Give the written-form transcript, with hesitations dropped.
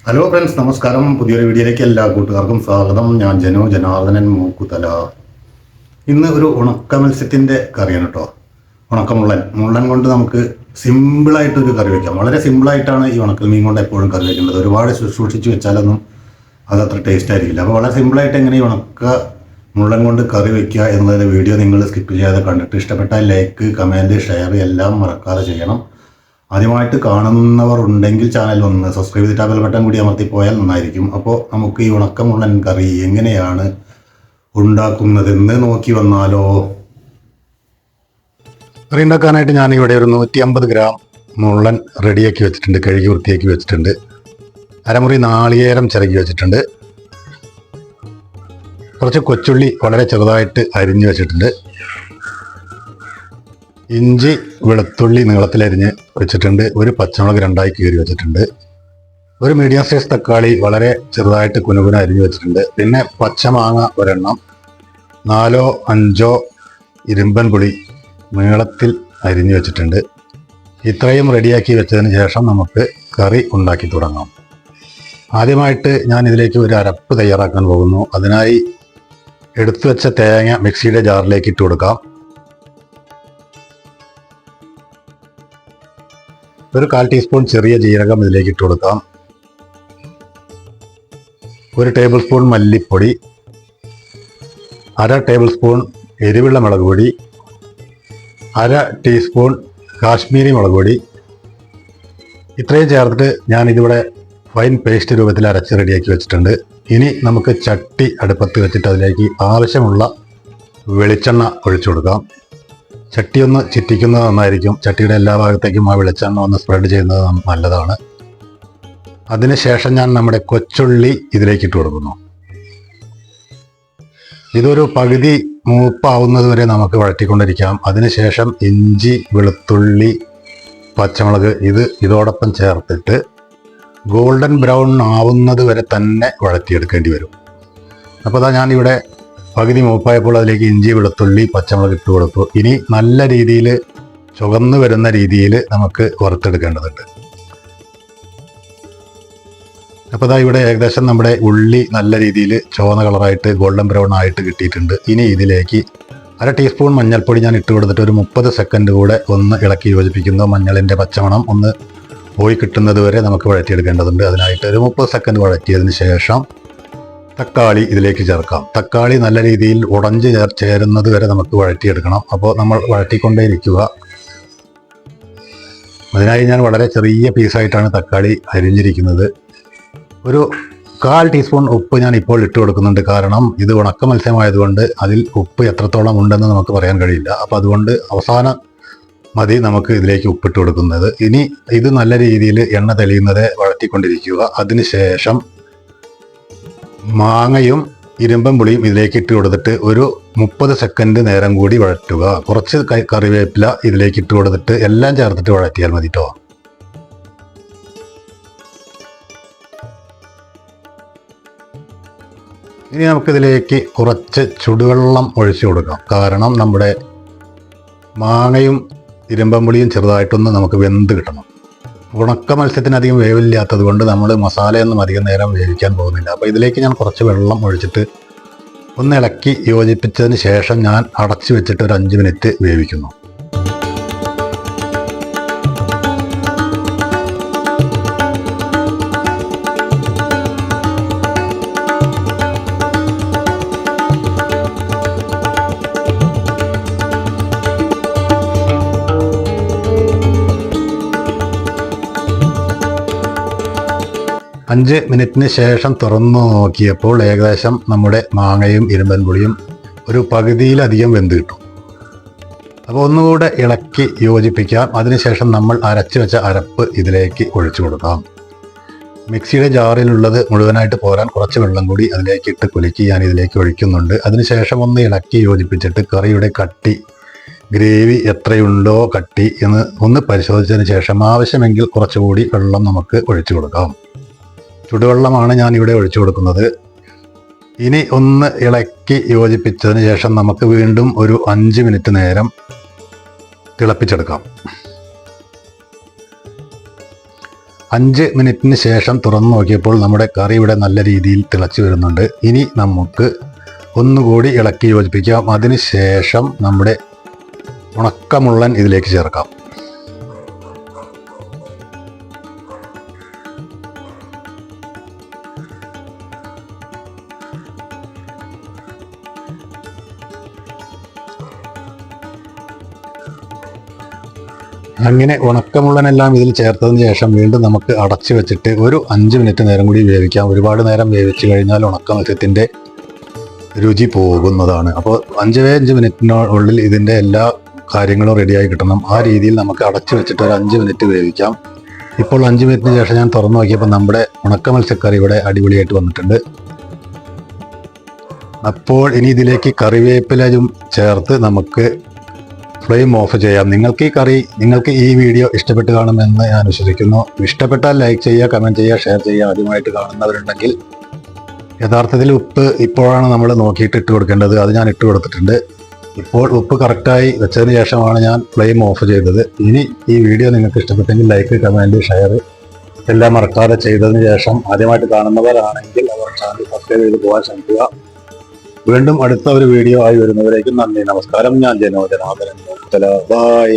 Hello friends, നമസ്കാരം. പുതിയൊരു വീഡിയോയിലേക്ക് എല്ലാ കൂട്ടുകാർക്കും സ്വാഗതം. ഞാൻ ജനാർദ്ദനൻ മൂക്കുതല. ഇന്ന് ഒരു ഉണക്ക മത്സ്യത്തിൻ്റെ കറിയാണ് കേട്ടോ. മുള്ളൻ കൊണ്ട് നമുക്ക് സിമ്പിളായിട്ടൊരു കറി വയ്ക്കാം. വളരെ സിമ്പിളായിട്ടാണ് ഈ ഉണക്കൽ മീൻ കൊണ്ട് എപ്പോഴും കറി വയ്ക്കേണ്ടത്. ഒരുപാട് ശുശ്രൂഷിച്ച് വെച്ചാലൊന്നും അതത്ര ടേസ്റ്റ് ആയിരിക്കില്ല. അപ്പോൾ വളരെ സിമ്പിളായിട്ട് എങ്ങനെ ഈ മുള്ളൻ കൊണ്ട് കറി വയ്ക്കുക എന്നുള്ളതിൻ്റെ വീഡിയോ നിങ്ങൾ സ്കിപ്പ് ചെയ്യാതെ കണ്ടിട്ട് ഇഷ്ടപ്പെട്ടാൽ ലൈക്ക്, കമൻറ്റ്, ഷെയർ എല്ലാം മറക്കാതെ ചെയ്യണം. ആദ്യമായിട്ട് കാണുന്നവർ ഉണ്ടെങ്കിൽ ചാനൽ ഒന്ന് സബ്സ്ക്രൈബ് ചെയ്തിട്ട് ആ ബെൽ ബട്ടൺ കൂടി അമർത്തിപ്പോയാൽ നന്നായിരിക്കും. അപ്പോൾ നമുക്ക് ഈ മുള്ളൻ കറി എങ്ങനെയാണ് ഉണ്ടാക്കുന്നതെന്ന് നോക്കി വന്നാലോ. കറി ഉണ്ടാക്കാനായിട്ട് ഞാനിവിടെ ഒരു 150 ഗ്രാം മുള്ളൻ റെഡിയാക്കി വെച്ചിട്ടുണ്ട്. കഴുകി വൃത്തിയാക്കി വെച്ചിട്ടുണ്ട്. അരമുറി നാളികേരം ചിരകി വെച്ചിട്ടുണ്ട്. കുറച്ച് കൊച്ചുള്ളി വളരെ ചെറുതായിട്ട് അരിഞ്ഞു വെച്ചിട്ടുണ്ട്. ഇഞ്ചി, വെളുത്തുള്ളി നീളത്തിലരിഞ്ഞ് വെച്ചിട്ടുണ്ട്. ഒരു പച്ചമുളക് 2ആയി കീറി വെച്ചിട്ടുണ്ട്. ഒരു മീഡിയം സൈസ് തക്കാളി വളരെ ചെറുതായിട്ട് കുനുകുന അരിഞ്ഞു വെച്ചിട്ടുണ്ട്. പിന്നെ പച്ചമാങ്ങ ഒരെണ്ണം, 4-5 ഇരുമ്പൻ പുളി നീളത്തിൽ അരിഞ്ഞു വെച്ചിട്ടുണ്ട്. ഇത്രയും റെഡിയാക്കി വെച്ചതിന് ശേഷം നമുക്ക് കറി ഉണ്ടാക്കി തുടങ്ങാം. ആദ്യമായിട്ട് ഞാൻ ഇതിലേക്ക് ഒരു അരപ്പ് തയ്യാറാക്കാൻ പോകുന്നു. അതിനായി എടുത്തു വെച്ച തേങ്ങ മിക്സിയുടെ ജാറിലേക്ക് ഇട്ട് കൊടുക്കാം. ഒരു 1/4 ടീസ്പൂൺ ചെറിയ ജീരകം ഇതിലേക്ക് ഇട്ട് കൊടുക്കാം. 1 ടേബിൾ സ്പൂൺ മല്ലിപ്പൊടി, 1/2 ടേബിൾ സ്പൂൺ എരിവുള്ള മുളക് പൊടി, 1/2 ടീസ്പൂൺ കാശ്മീരി മുളക് പൊടി. ഇത്രയും ചേർത്തിട്ട് ഞാനിതിവിടെ ഫൈൻ പേസ്റ്റ് രൂപത്തിൽ അരച്ച് റെഡിയാക്കി വെച്ചിട്ടുണ്ട്. ഇനി നമുക്ക് ചട്ടി അടുപ്പത്ത് വെച്ചിട്ട് അതിലേക്ക് ആവശ്യമുള്ള വെളിച്ചെണ്ണ ഒഴിച്ചു കൊടുക്കാം. ചട്ടി ഒന്ന് ചുറ്റിക്കുന്നത് നന്നായിരിക്കും. ചട്ടിയുടെ എല്ലാ ഭാഗത്തേക്കും ആ വെളിച്ചെണ്ണ ഒന്ന് സ്പ്രെഡ് ചെയ്യുന്നത് നല്ലതാണ്. അതിനുശേഷം ഞാൻ നമ്മുടെ കൊച്ചുള്ളി ഇതിലേക്ക് ഇട്ട് കൊടുക്കുന്നു. ഇതൊരു പകുതി മൂപ്പാവുന്നത് വരെ നമുക്ക് വഴറ്റിക്കൊണ്ടിരിക്കാം. അതിനുശേഷം ഇഞ്ചി, വെളുത്തുള്ളി, പച്ചമുളക് ഇതോടൊപ്പം ചേർത്തിട്ട് ഗോൾഡൻ ബ്രൗൺ ആവുന്നത് വരെ തന്നെ വഴറ്റിയെടുക്കേണ്ടി വരും. അപ്പോൾ അതാ ഞാനിവിടെ പകുതി മൂപ്പായപ്പോൾ അതിലേക്ക് ഇഞ്ചി, വെളുത്തുള്ളി, പച്ചമുളക് ഇട്ട് കൊടുത്തു. ഇനി നല്ല രീതിയിൽ ചുവന്ന് വരുന്ന രീതിയിൽ നമുക്ക് വറുത്തെടുക്കേണ്ടതുണ്ട്. അപ്പോൾ അതാ ഇവിടെ ഏകദേശം നമ്മുടെ ഉള്ളി നല്ല രീതിയിൽ ചുവന്ന കളറായിട്ട് ഗോൾഡൻ ബ്രൗൺ ആയിട്ട് കിട്ടിയിട്ടുണ്ട്. ഇനി ഇതിലേക്ക് 1/2 ടീസ്പൂൺ മഞ്ഞൾപ്പൊടി ഞാൻ ഇട്ട് കൊടുത്തിട്ട് ഒരു 30 സെക്കൻഡ് കൂടെ ഒന്ന് ഇളക്കി യോജിപ്പിക്കുന്നു. മഞ്ഞളിൻ്റെ പച്ചമണം ഒന്ന് പോയി കിട്ടുന്നത് വരെ നമുക്ക് വഴറ്റിയെടുക്കേണ്ടതുണ്ട്. അതിനായിട്ട് ഒരു 30 സെക്കൻഡ് വഴറ്റിയതിന് ശേഷം തക്കാളി ഇതിലേക്ക് ചേർക്കാം. തക്കാളി നല്ല രീതിയിൽ ഉടഞ്ഞ് ചേരുന്നത് വരെ നമുക്ക് വഴറ്റിയെടുക്കണം. അപ്പോൾ നമ്മൾ വഴറ്റിക്കൊണ്ടേയിരിക്കുക. അതിനായി ഞാൻ വളരെ ചെറിയ പീസായിട്ടാണ് തക്കാളി അരിഞ്ഞിരിക്കുന്നത്. ഒരു 1/4 ടീസ്പൂൺ ഉപ്പ് ഞാൻ ഇപ്പോൾ ഇട്ട് കൊടുക്കുന്നുണ്ട്. കാരണം ഇത് ഉണക്ക മത്സ്യമായതുകൊണ്ട് അതിൽ ഉപ്പ് എത്രത്തോളം ഉണ്ടെന്ന് നമുക്ക് പറയാൻ കഴിയില്ല. അപ്പോൾ അതുകൊണ്ട് അവസാനം മതി നമുക്ക് ഇതിലേക്ക് ഉപ്പിട്ട് കൊടുക്കുന്നത്. ഇനി ഇത് നല്ല രീതിയിൽ എണ്ണ തെളിയുന്നത് വഴറ്റിക്കൊണ്ടിരിക്കുക. അതിനുശേഷം മാങ്ങയും ഇരുമ്പൻ പുളിയും ഇതിലേക്ക് ഇട്ട് കൊടുത്തിട്ട് ഒരു 30 സെക്കൻഡ് നേരം കൂടി വഴറ്റുക. കുറച്ച് കറിവേപ്പില ഇതിലേക്ക് ഇട്ട് കൊടുത്തിട്ട് എല്ലാം ചേർത്തിട്ട് വഴറ്റിയാൽ മതി കേട്ടോ. ഇനി നമുക്കിതിലേക്ക് കുറച്ച് ചുടുവെള്ളം ഒഴിച്ചു കൊടുക്കാം. കാരണം നമ്മുടെ മാങ്ങയും ഇരുമ്പൻ പുളിയും ചെറുതായിട്ടൊന്ന് നമുക്ക് വെന്ത് കിട്ടണം. ഉണക്ക മത്സ്യത്തിന് അധികം വേവില്ലാത്തത് കൊണ്ട് നമ്മൾ മസാലയൊന്നും അധികം നേരം വേവിക്കാൻ പോകുന്നില്ല. അപ്പോൾ ഇതിലേക്ക് ഞാൻ കുറച്ച് വെള്ളം ഒഴിച്ചിട്ട് ഒന്ന് ഇളക്കി യോജിപ്പിച്ചതിന് ശേഷം ഞാൻ അടച്ചു വെച്ചിട്ട് ഒരു 5 മിനിറ്റ് വേവിക്കുന്നു. അഞ്ച് മിനിറ്റിന് ശേഷം തുറന്നു നോക്കിയപ്പോൾ ഏകദേശം നമ്മുടെ മാങ്ങയും ഇരുമ്പൻ പുളിയും ഒരു പകുതിയിലധികം വെന്ത് കിട്ടും. അപ്പോൾ ഒന്നുകൂടെ ഇളക്കി യോജിപ്പിക്കാം. അതിനുശേഷം നമ്മൾ അരച്ച് വെച്ച അരപ്പ് ഇതിലേക്ക് ഒഴിച്ചു കൊടുക്കാം. മിക്സിയുടെ ജാറിലുള്ളത് മുഴുവനായിട്ട് പോരാൻ കുറച്ച് വെള്ളം കൂടി അതിലേക്ക് ഇട്ട് കുലുക്കി ഞാൻ ഇതിലേക്ക് ഒഴിക്കുന്നുണ്ട്. അതിനുശേഷം ഒന്ന് ഇളക്കി യോജിപ്പിച്ചിട്ട് കറിയുടെ ഗ്രേവി എത്രയുണ്ടോ കട്ടി എന്ന് ഒന്ന് പരിശോധിച്ചതിന് ശേഷം ആവശ്യമെങ്കിൽ കുറച്ചുകൂടി വെള്ളം നമുക്ക് ഒഴിച്ചു കൊടുക്കാം. ചുടുവെള്ളമാണ് ഞാൻ ഇവിടെ ഒഴിച്ചു കൊടുക്കുന്നത്. ഇനി ഒന്ന് ഇളക്കി യോജിപ്പിച്ചതിന് ശേഷം നമുക്ക് വീണ്ടും ഒരു 5 മിനിറ്റ് നേരം തിളപ്പിച്ചെടുക്കാം. 5 മിനിറ്റിന് ശേഷം തുറന്നു നോക്കിയപ്പോൾ നമ്മുടെ കറി ഇവിടെ നല്ല രീതിയിൽ തിളച്ചു വരുന്നുണ്ട്. ഇനി നമുക്ക് ഒന്നുകൂടി ഇളക്കി യോജിപ്പിക്കാം. അതിന് ശേഷം നമ്മുടെ ഉണക്കമുള്ളൻ ഇതിലേക്ക് ചേർക്കാം. അങ്ങനെ ഉണക്കമുള്ളനെല്ലാം ഇതിൽ ചേർത്തതിന് ശേഷം വീണ്ടും നമുക്ക് അടച്ചു വെച്ചിട്ട് ഒരു 5 മിനിറ്റ് നേരം കൂടി വേവിക്കാം. ഒരുപാട് നേരം വേവിച്ച് കഴിഞ്ഞാൽ ഉണക്ക മത്സ്യത്തിൻ്റെ രുചി പോകുന്നതാണ്. അപ്പോൾ 5 മിനിറ്റിനുള്ളിൽ ഇതിൻ്റെ എല്ലാ കാര്യങ്ങളും റെഡിയായി കിട്ടണം. ആ രീതിയിൽ നമുക്ക് അടച്ചു വെച്ചിട്ട് ഒരു 5 മിനിറ്റ് വേവിക്കാം. ഇപ്പോൾ 5 മിനിറ്റിന് ശേഷം ഞാൻ തുറന്നു നോക്കിയപ്പോൾ നമ്മുടെ ഉണക്ക മത്സ്യക്കറി ഇവിടെ അടിപൊളിയായിട്ട് വന്നിട്ടുണ്ട്. അപ്പോൾ ഇനി ഇതിലേക്ക് കറിവേപ്പിലയും ചേർത്ത് നമുക്ക് ഫ്ലെയിം ഓഫ് ചെയ്യാം. നിങ്ങൾക്ക് ഈ വീഡിയോ ഇഷ്ടപ്പെട്ട് കാണുമെന്ന് ഞാൻ വിശ്വസിക്കുന്നു. ഇഷ്ടപ്പെട്ടാൽ ലൈക്ക് ചെയ്യുക, കമൻറ്റ് ചെയ്യുക, ഷെയർ ചെയ്യുക. ആദ്യമായിട്ട് കാണുന്നവരുണ്ടെങ്കിൽ യഥാർത്ഥത്തിൽ ഉപ്പ് ഇപ്പോഴാണ് നമ്മൾ നോക്കിയിട്ട് ഇട്ട് കൊടുക്കേണ്ടത്. അത് ഞാൻ ഇട്ട് കൊടുത്തിട്ടുണ്ട്. ഇപ്പോൾ ഉപ്പ് കറക്റ്റായി വെച്ചതിന് ശേഷമാണ് ഞാൻ ഫ്ലെയിം ഓഫ് ചെയ്തത്. ഇനി ഈ വീഡിയോ നിങ്ങൾക്ക് ഇഷ്ടപ്പെട്ടെങ്കിൽ ലൈക്ക്, കമൻറ്റ്, ഷെയർ എല്ലാം മറക്കാതെ ചെയ്തതിന് ശേഷം ആദ്യമായിട്ട് കാണുന്നവരാണെങ്കിൽ അവർ ചാനൽ സബ്സ്ക്രൈബ് ചെയ്ത് പോകാൻ ശ്രമിക്കുക. വീണ്ടും അടുത്ത ഒരു വീഡിയോ ആയി വരുന്നവരേക്കും നന്ദി, നമസ്കാരം. ഞാൻ ജനോജനാഥൻ. ബൈ.